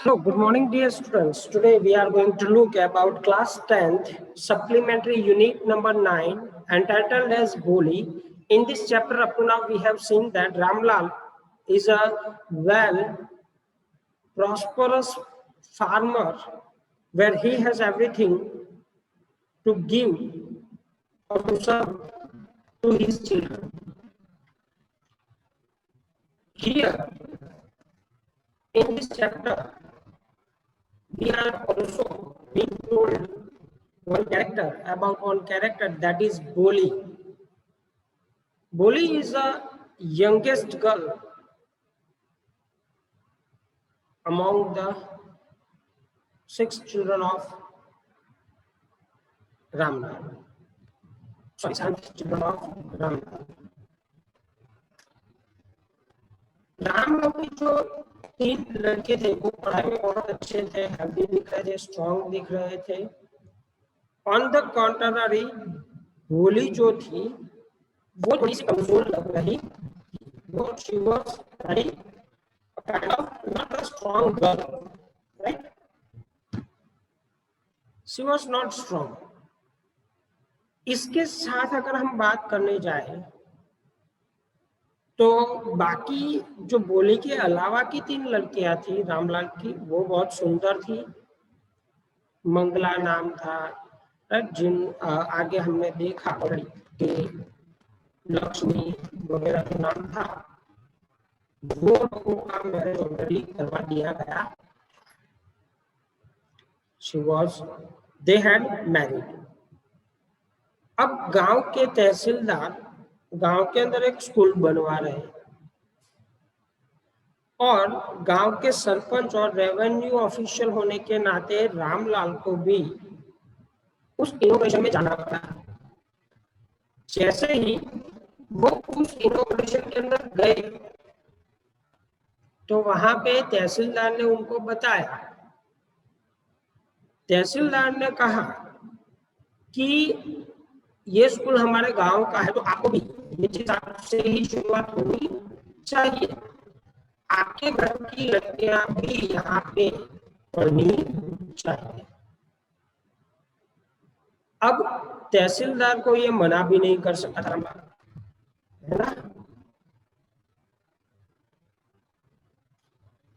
Hello, good morning dear students. Today we are going to look about class 10th supplementary unit number 9 entitled as Boli. In this chapter up to now we have seen that Ramlal is a well prosperous farmer where he has everything to give or to serve to his children. Here in this chapter we are also being told one character that is Boli. Boli is the youngest girl among the 6 children of Ramlal. Sorry, 7 children of Ramlal. Ramlal के जो 3 लड़के थे वो पढ़ाई में बहुत अच्छे थे, हेल्दी दिख रहे थे, स्ट्रॉन्ग दिख रहे थे। ऑन द कॉन्ट्ररी बोली जो थी वो थोड़ी सी कमजोर लग रही थी। वो she was very kind of not a strong girl, right? She was not strong. इसके साथ अगर हम बात करने जाए तो बाकी जो बोली के अलावा की 3 लड़कियां थी रामलाल की, वो बहुत सुंदर थी। मंगला नाम था, जिन आगे हमने देखा कि लक्ष्मी वगैरह का नाम था। वो लोगों का मैरिज ऑलरेडी करवा दिया गया। they had married। अब गांव के तहसीलदार गांव के अंदर एक स्कूल बनवा रहे हैं और गांव के सरपंच और रेवेन्यू ऑफिशियल होने के नाते रामलाल को भी उस इनोग्रेशन में जाना पड़ा। जैसे ही वो उस इनोग्रेशन के अंदर गए तो वहां पे तहसीलदार ने उनको बताया, तहसीलदार ने कहा कि ये स्कूल हमारे गांव का है तो आपको भी ये चीज आपसे ही शुरुआत होनी चाहिए। आपके घर की लड़कियां भी यहाँ पे पढ़नी चाहिए। अब तहसीलदार को ये मना भी नहीं कर सकता था, है ना?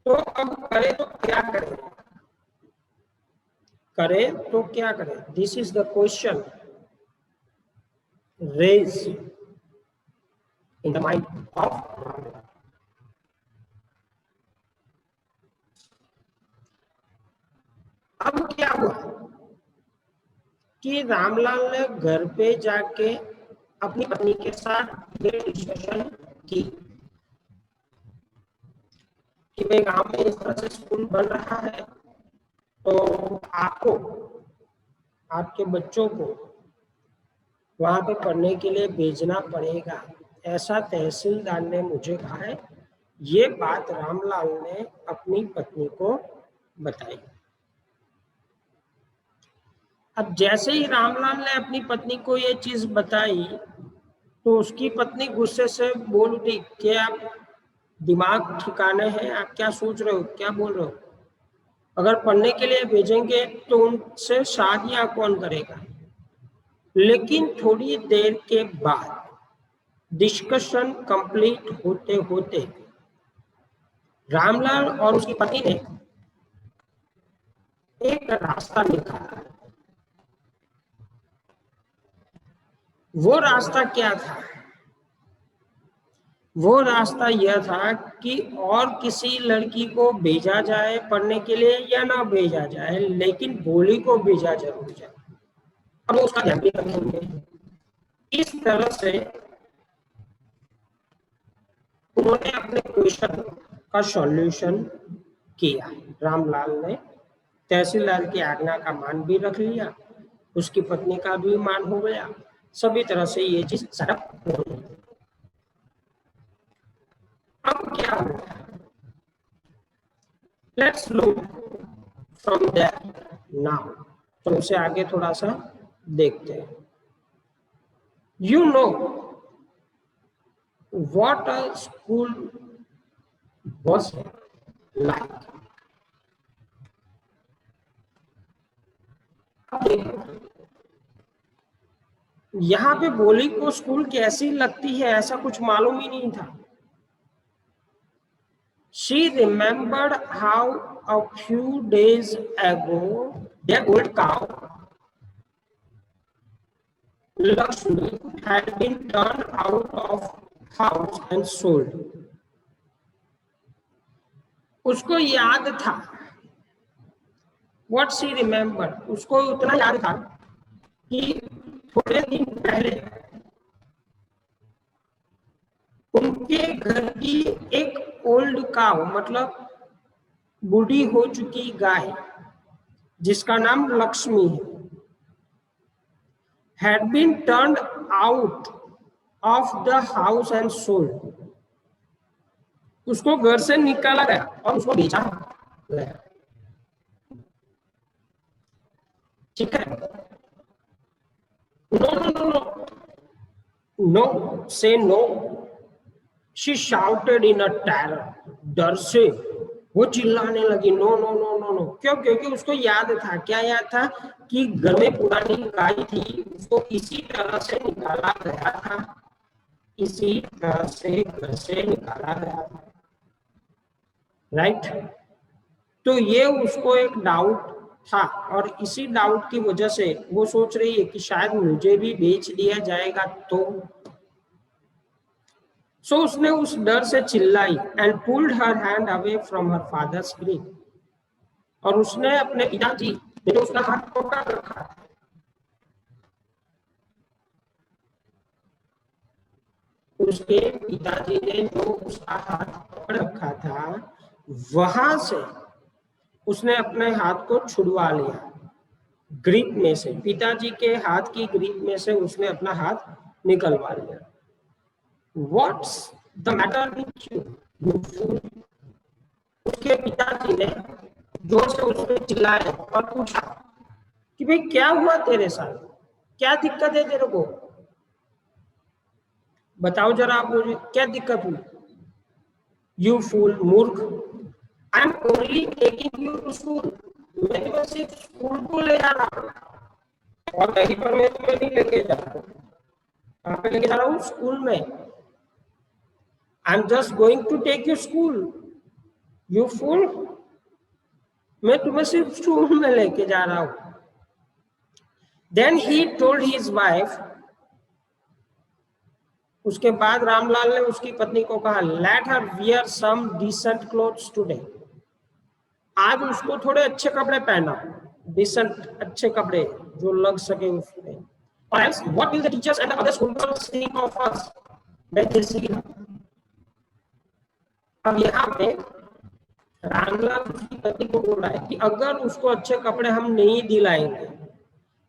तो अब करे तो क्या करे, करे तो क्या करे? This is the question raised in the mind of Ramlal। अब क्या हुआ कि रामलाल ने घर पे जाके अपनी पत्नी के साथ ये डिस्कशन की कि भाई गांव में इस तरह से स्कूल बन रहा है तो आपको आपके बच्चों को वहां पे पढ़ने के लिए भेजना पड़ेगा, ऐसा तहसीलदार ने मुझे कहा है। ये बात रामलाल ने अपनी पत्नी को बताई। अब जैसे ही रामलाल ने अपनी पत्नी को ये चीज बताई तो उसकी पत्नी गुस्से से बोल उठी कि आप दिमाग ठिकाने हैं, आप क्या सोच रहे हो, क्या बोल रहे हो? अगर पढ़ने के लिए भेजेंगे तो उनसे शादियां कौन करेगा? लेकिन थोड़ी देर के बाद डिस्कशन कंप्लीट होते होते रामलाल और उसकी पत्नी ने एक रास्ता निकाला। वो रास्ता क्या था? वो रास्ता यह था कि और किसी लड़की को भेजा जाए पढ़ने के लिए या ना भेजा जाए, लेकिन बोली को भेजा जरूर जाए। अब उसका ध्यान भी रखेंगे। इस तरह से उन्होंने अपने क्वेश्चन का सॉल्यूशन किया। रामलाल ने तहसीलदार की आज्ञा का मान भी रख लिया, उसकी पत्नी का भी मान हो गया, सभी तरह से ये चीज सेटअप हो गई। अब क्या हुआ? Let's look from there now. तो उसे आगे थोड़ा सा देखते हैं। You know what a school was like। यहाँ पे बोली को स्कूल कैसी लगती है ऐसा कुछ मालूम ही नहीं था। She remembered how a few days ago their old cow Lakshmi had been turned out of house and sold. उसको याद था, what she remembered, उसको उतना याद था कि थोड़े दिन पहले उनके घर की एक ओल्ड काउ मतलब बूढ़ी हो चुकी गाय जिसका नाम लक्ष्मी है, had been turned out of the house and sold. उसको घर से निकाला गया और उसको बेचा गया। ठीक है, no no no no no say no, she shouted in a terror, डर से वो चिल्लाने लगी, no no no no no. क्यों? क्योंकि उसको याद था, क्या याद था कि घर में पुरानी गाय थी, उसको इसी तरह से निकाला गया था, इसी तरह से घर से निकाला गया था, राइट। तो ये उसको एक डाउट था और इसी डाउट की वजह से वो सोच रही है कि शायद मुझे भी बेच दिया जाएगा तो। सो उसने उस डर से चिल्लाई and pulled her hand away from her father's grip, और उसने अपने पिताजी ने तो उसका हाथ पकड़ रखा था, उसके पिताजी ने जो उसका हाथ पकड़ रखा था वहां से उसने अपने हाथ को छुड़वा लिया, ग्रिप में से, पिताजी के हाथ की ग्रिप में से उसने अपना हाथ निकलवा लिया। What's the matter with you? You fool? उसके पिताजी ने जोर से उसने चिल्लाया और पूछा कि भाई क्या हुआ तेरे साथ, क्या दिक्कत है तेरे को, बताओ जरा आप मुझे क्या दिक्कत हुई। यू फूल, मूर्ख, I am only taking you to school, मैं तुम्हें सिर्फ स्कूल को ले जा रहा हूँ और कहीं पर मैं तुम्हें नहीं लेके जा रहा हूँ। कहाँ पे लेके जा रहा हूँ? स्कूल में। I am just going to take you school, you fool, मैं तुम्हें सिर्फ स्कूल में लेके जा रहा हूँ। Then he told his wife, उसके बाद रामलाल ने उसकी पत्नी को कहा, let her wear some decent clothes today, आज उसको थोड़े अच्छे कपड़े पहना, decent अच्छे कपड़े जो लग सके उसमें, or else what will the teachers and the other school girls think of us? मैं जैसी की। अब यहाँ पे रामलाल उसकी पत्नी को बोल रहा है कि अगर उसको अच्छे कपड़े हम नहीं दिलाएंगे,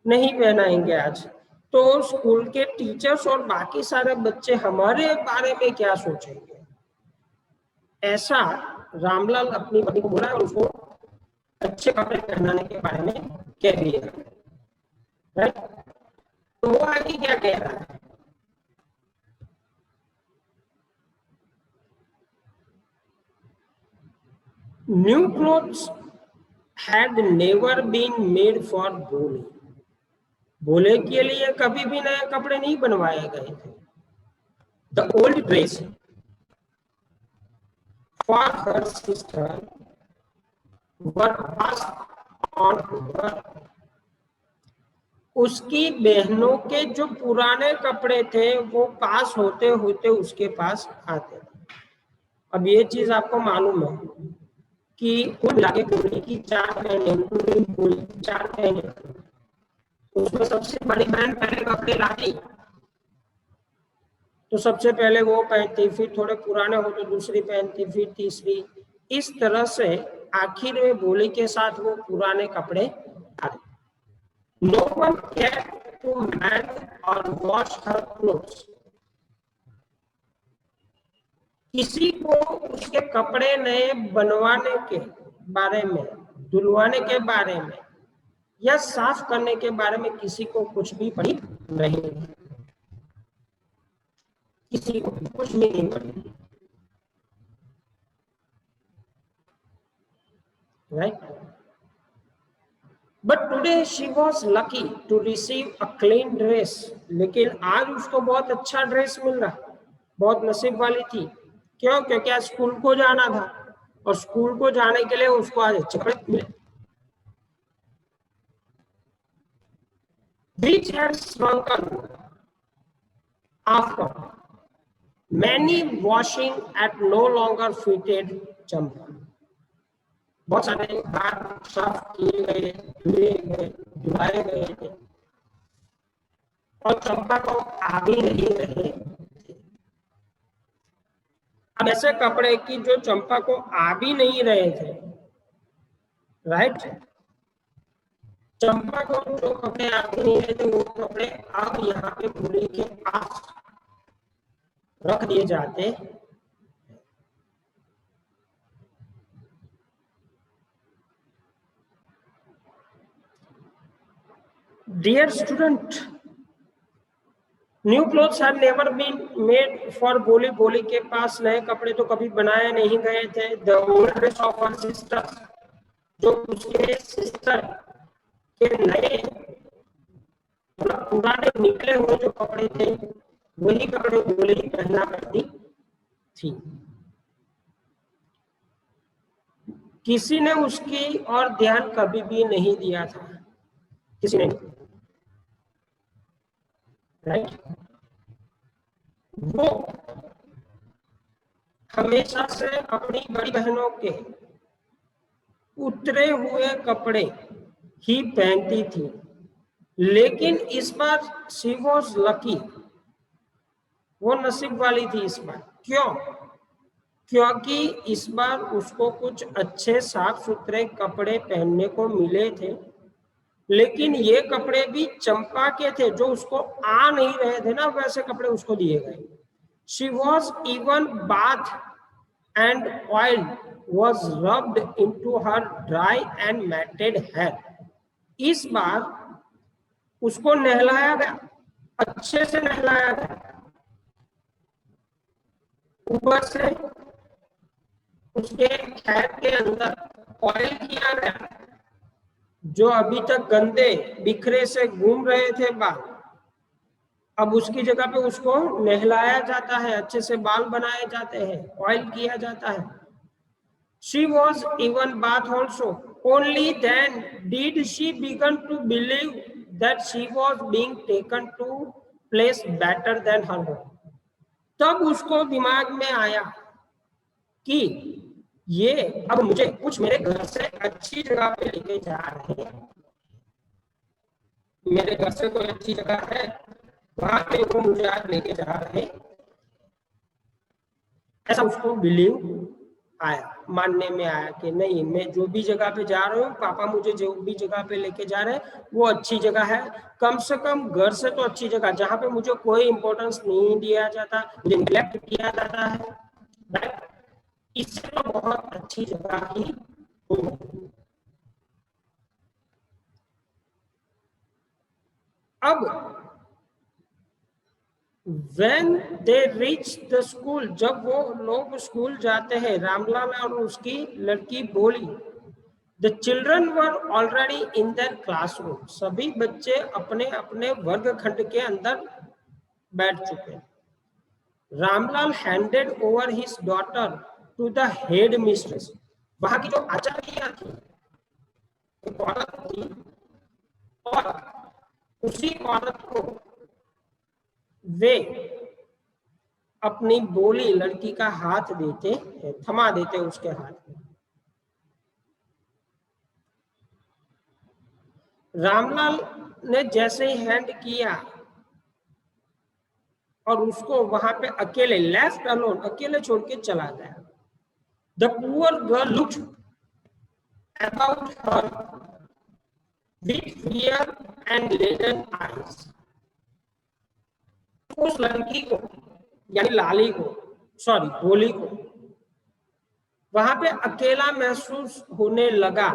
नहीं पहनाएंगे आज, तो स्कूल के टीचर्स और बाकी सारे बच्चे हमारे बारे में क्या सोचेंगे, ऐसा रामलाल अपनी पत्नी को बोला और उसको अच्छे कपड़े पहनाने के बारे में कह दिया, राइट। तो वो आगे क्या कह रहा है, new clothes had never been made for Bholi, Bholi के लिए कभी भी नए कपड़े नहीं बनवाए गए थे। The old dress for her sister were passed on to her, उसकी बहनों के जो पुराने कपड़े थे वो पास होते होते उसके पास आते थे। अब ये चीज आपको मालूम है कि कुल मिला के बोली की 4 बहनें, 4 बहनें, उसमें सबसे बड़ी बहन पहले कपड़े लाती तो सबसे पहले वो पहनती, फिर थोड़े पुराने हो तो दूसरी पहनती, फिर तीसरी, इस तरह से आखिर में बोली के साथ वो पुराने कपड़े आते। No one cared to mend or wash her clothes, किसी को उसके कपड़े नए बनवाने के बारे में, धुलवाने के बारे में या साफ करने के बारे में किसी को कुछ भी पड़ी नहीं, किसी को कुछ भी नहीं पड़ी, right. But today she was lucky to receive a clean dress. लेकिन आज उसको बहुत अच्छा ड्रेस मिल रहा, बहुत नसीब वाली थी। क्यों? क्योंकि आज स्कूल को जाना था और स्कूल को जाने के लिए उसको आज अच्छे कपड़े मिले। Which had shrunken after many washing at no longer fitted चंपा। बहुत सारे बार साफ किए गए, धुए गए, धुलाए गए थे और चंपा को आ भी नहीं रहे। अब ऐसे कपड़े की जो चंपा को आ भी नहीं रहे थे, राइट? चंपा को जो कपड़े आ भी नहीं रहे थे वो कपड़े अब यहाँ पे पूरी के पास रख दिए जाते। Dear student, new clothes had never been made for Bholi. Bholi के पास नए कपड़े तो कभी बनाए नहीं गए थे। The old dress of her sister, जो उसके सिस्टर के नए पुराने निकले हुए जो कपड़े थे वही कपड़े बोली पहना करती थी। किसी ने उसकी और ध्यान कभी भी नहीं दिया था, किसी ने, राइट? वो हमेशा से अपनी बड़ी बहनों के उतरे हुए कपड़े ही पहनती थी। लेकिन इस बार शी वॉज लकी, वो नसीब वाली थी इस बार। क्यों? क्योंकि इस बार उसको कुछ अच्छे साफ सुथरे कपड़े पहनने को मिले थे। लेकिन ये कपड़े भी चंपा के थे, जो उसको आ नहीं रहे थे ना, वैसे कपड़े उसको दिए गए। She was even bath and oil was rubbed into her dry and matted hair। इस बार उसको नहलाया गया, अच्छे से नहलाया गया, ऊपर से उसके हेयर के अंदर ऑयल किया गया। जो अभी तक गंदे बिखरे से घूम रहे थे बाल, अब उसकी जगह पे उसको नहलाया जाता है, अच्छे से बाल बनाए जाते हैं, ऑयल किया जाता है। She was even bath also. Only then did she begin to believe that she was being taken to place better than her home। तब उसको दिमाग में आया कि ये अब मुझे कुछ मेरे घर से अच्छी जगह पे लेके जा रहे हैं, मेरे घर से कोई अच्छी जगह है, वहां पे वो मुझे आज लेके जा रहे हैं। ऐसा उसको बिलीव आया, मानने में आया कि नहीं, मैं जो भी जगह पे जा रहा हूँ, पापा मुझे जो भी जगह पे लेके जा रहे हैं वो अच्छी जगह है। कम से कम घर से तो अच्छी जगह, जहाँ पे मुझे कोई इंपॉर्टेंस नहीं दिया जाता, मुझे निग्लेक्ट किया जाता है, राइट? इससे तो बहुत अच्छी जगह ही होगी। अब When they reach the school, जब वो लोग स्कूल जाते हैं, रामलाल और उसकी लड़की बोली, the children were already in their classroom। सभी बच्चे अपने अपने वर्गखंड के अंदर बैठ चुके। Ramlal handed over his daughter to the head mistress। वहां की जो आचार्य थी, एक औरत थी, और उसी औरत को वे अपनी बोली लड़की का हाथ देते, थमा देते उसके हाथ में। रामलाल ने जैसे ही हैंड किया और उसको वहां पे अकेले, लेफ्ट अलोन, अकेले छोड़ के चला गया। The poor girl looked about her with fear and laden eyes. उस लड़की को, यानी लाली को, सॉरी बोली को, वहां पे अकेला महसूस होने लगा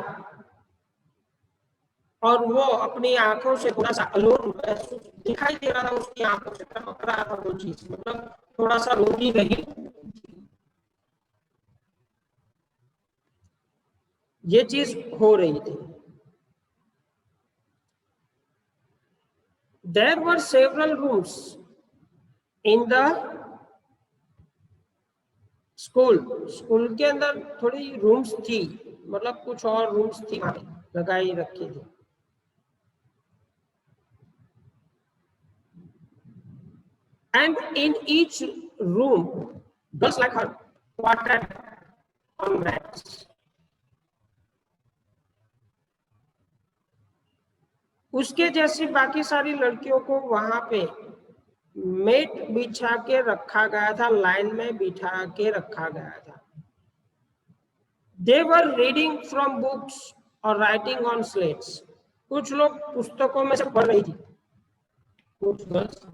और वो अपनी आंखों से थोड़ा सा अलोन महसूस दिखाई दे रहा था, उसकी आंखों से टपक रहा था वो चीज, मतलब थोड़ा सा रोती रही। ये चीज हो रही थी। There were several rooms in the school के अंदर थोड़ी रूम्स थी, मतलब कुछ और रूम्स थी लगाई रखी थी. And in each room, girls like her quartered on mats. उसके जैसी बाकी सारी लड़कियों को वहां पे मेट बिछा के रखा गया था, लाइन में बिठा के रखा गया था. They were reading from books or writing on slates. कुछ लोग पुस्तकों में से पढ़ रही थी, कुछ गर्ल्स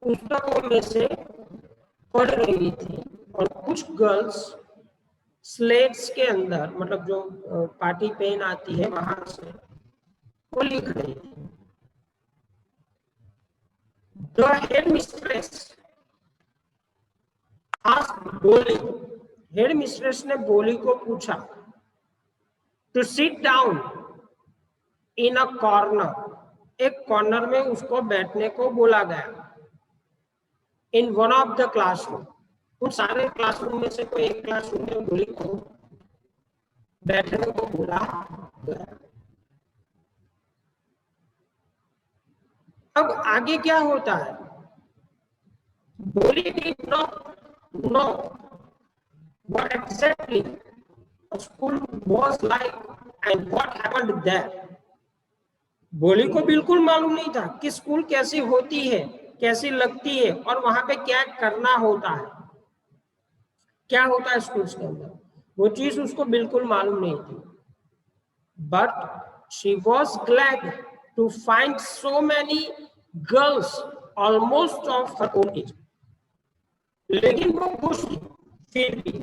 पुस्तकों में से पढ़ रही थी और कुछ गर्ल्स स्लेट्स के अंदर, मतलब जो पार्टी पेन आती है वहां से वो लिख रही थी. The headmistress asked बोली, हेड मिस्ट्रेस ने बोली को पूछा to sit down in a corner, एक कॉर्नर में उसको बैठने को बोला गया. In one of the classroom, उन सारे क्लासरूम में से कोई एक क्लासरूम में बोली को बैठने को बोला गया. अब आगे क्या होता है? बोली did not know what exactly a school was like and what happened there. बोली को बिल्कुल मालूम नहीं था कि स्कूल कैसी होती है, कैसी लगती है और वहां पे क्या करना होता है, क्या होता है स्कूल के अंदर, वो चीज उसको बिल्कुल मालूम नहीं थी. But she was glad to find so many girls almost of her own age. लेकिन वो खुश थी फिर भी.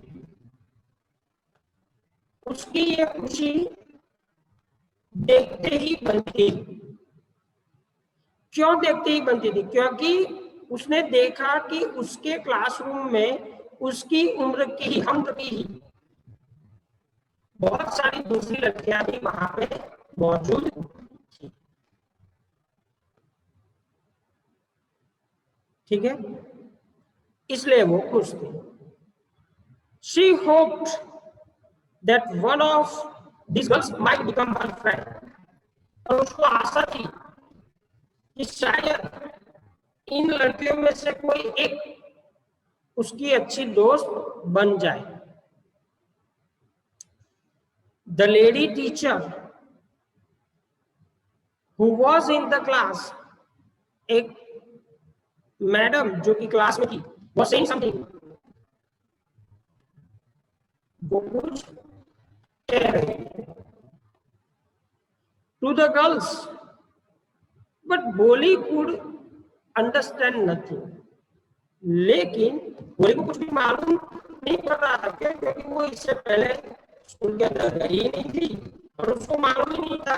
उसकी ये खुशी देखते ही बनती. क्यों देखते ही बनती थी? क्योंकि उसने देखा कि उसके क्लासरूम में उसकी उम्र की ही, हम की ही बहुत सारी दूसरी लड़कियां भी वहां पे मौजूद थी. ठीक है, इसलिए वो खुश थी. She hoped that one of these girls might become her friend. और उसको आशा थी कि शायद इन लड़कियों में से कोई एक उसकी अच्छी दोस्त बन जाए. The lady teacher who was in the class, एक मैडम जो कि क्लास में थी, was saying something. वो कुछ कह रही to the girls, but बोली could understand nothing. लेकिन बोली को कुछ भी मालूम नहीं पड़ रहा था, क्योंकि वो इससे पहले स्कूल के अंदर गई ही नहीं थी और उसको मालूम ही नहीं था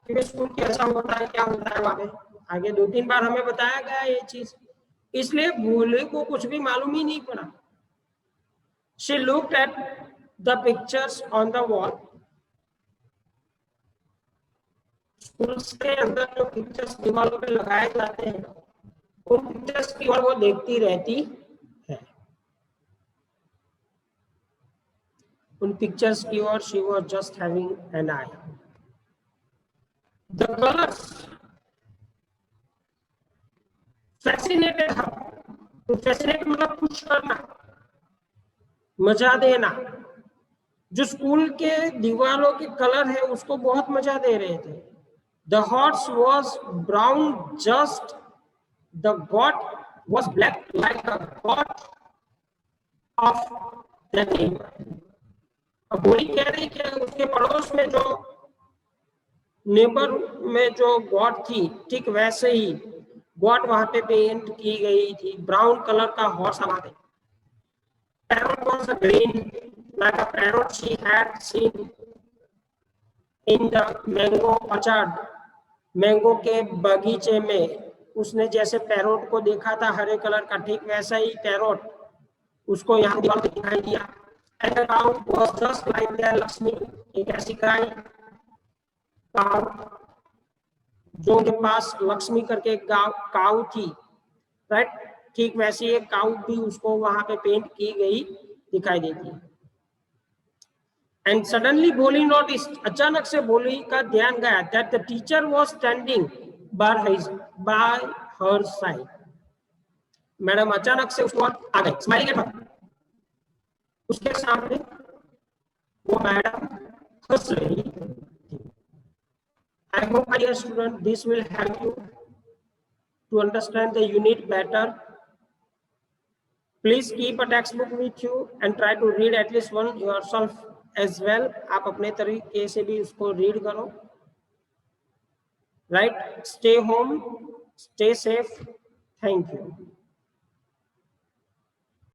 कि स्कूल कैसा होता है, क्या होता है वहां पे. आगे 2-3 बार हमें बताया गया ये चीज, इसलिए बोली को कुछ भी मालूम ही नहीं पड़ा. She looked at the pictures on the wall. School के अंदर जो पिक्चर्स दीवारों पे लगाए जाते हैं, उन पिक्चर्स की ओर वो देखती रहती है. उन पिक्चर्स की ओर she was just having an eye. The colors fascinated her. तो fascinate मतलब खुश करना, मजा देना. जो स्कूल के दीवारों के कलर है उसको बहुत मजा दे रहे थे. The horse was brown, just the goat was black like a goat of the neighbor. अब बोली कह रही कि उसके पड़ोस में जो नेबर में जो गॉड थी, ठीक वैसे ही गॉड वहां पे पेंट की गई थी. ब्राउन कलर का हॉर्स वहां पे. Parrot was a green like a parrot she had seen in the mango orchard. Mango के बगीचे में उसने जैसे पैरोट को देखा था हरे कलर का, ठीक वैसा ही पैरोट उसको यहाँ दीवार पे दिखाई दिया. And the cow was just like the Lakshmi, एक ऐसी गाय. जो उनके पास लक्ष्मी करके एक काऊ थी, राइट, ठीक वैसी एक काऊ भी उसको वहां पे पेंट की गई दिखाई देती है। एंड सडनली बोली नोटिस्ड, अचानक से बोली का ध्यान गया that the teacher was standing bye her side. Madam अचानक से उसको आ गई, स्माइलिंग एट हर, उसके सामने वो मैडम हंस रही थी। I hope my dear student this will help you to understand the unit better. Please keep a textbook with you and try to read at least one yourself as well. आप अपने तरीके से भी उसको read करो, right? Stay home, stay safe. Thank you.